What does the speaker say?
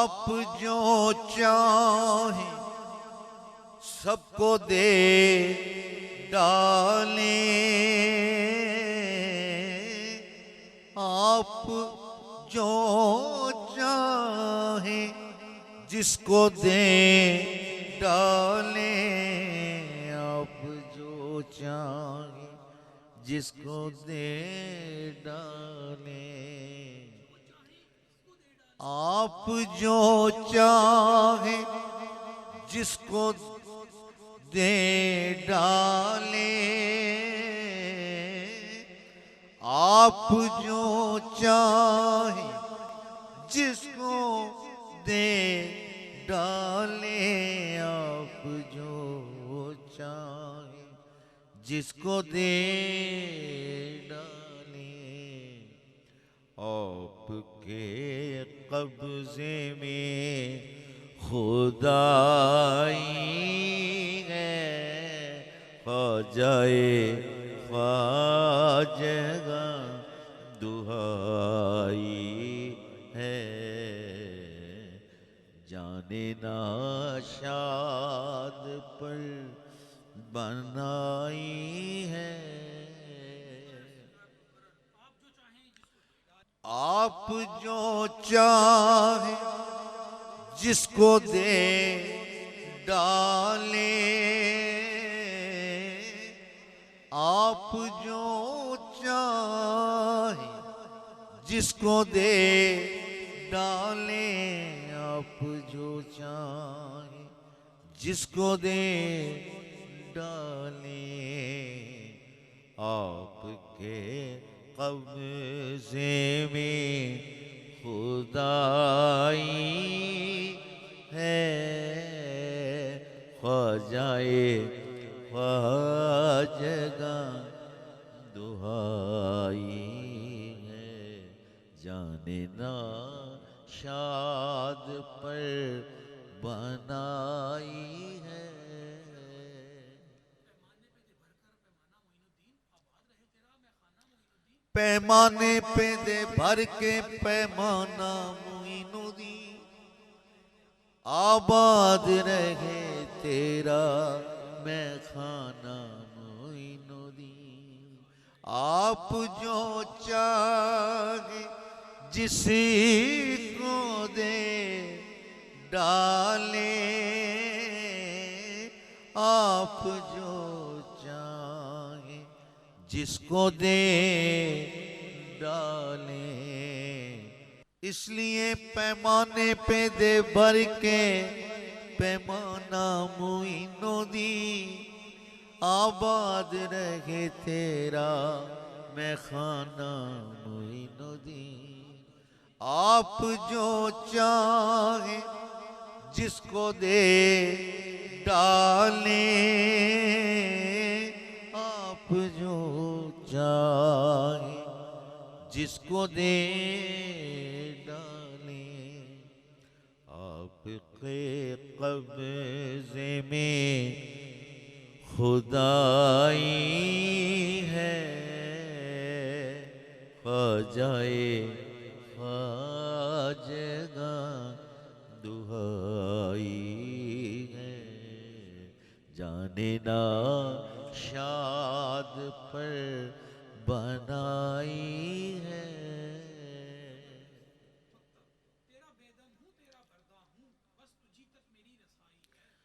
आप जो चाहे सबको दे डालें, आप जो चाहे जिसको दे डालें, आप जो चाहे जिसको दे डालें, आप जो चाहे जिसको दे डालें, आप जो चाहे जिसको दे डालें, आप जो चाहे जिसको दे डालें, आपके कब्जे में खुदाई है, ख्वाजाए ख्वाजा दुहाई है, जाने ना शाद पर बनाई है, आप जो चाहे जिसको दे डालें, आप जो चाहे जिसको दे डालें, आप जो चाहे जिसको दे डालें, आपके कब्ज़े में खुदाई है, ख्वाजाए ख्वाजा दुहाई है, जाने ना शाद पर बनाई है। पैमाने पे दे भर के पैमाना मोइनुद्दीन, आबाद रहे तेरा मैं खाना मोइनुद्दीन, आप जो चाहे जिसको दे डालें, आप जो चाहे जिसको दे डालें, इसलिए पैमाने पे दे भर के पैमाना मोइनुद्दीन, आबाद रहे तेरा मैं खाना मोइनुद्दीन, आप जो चाहे जिसको दे डालें, आप जो चाहे जिसको दे डालें, आपके कब्ज़े में खुदाई है, ख्वाजाए ख्वाजा दुहाई है, जाने ना शाद पर बनाई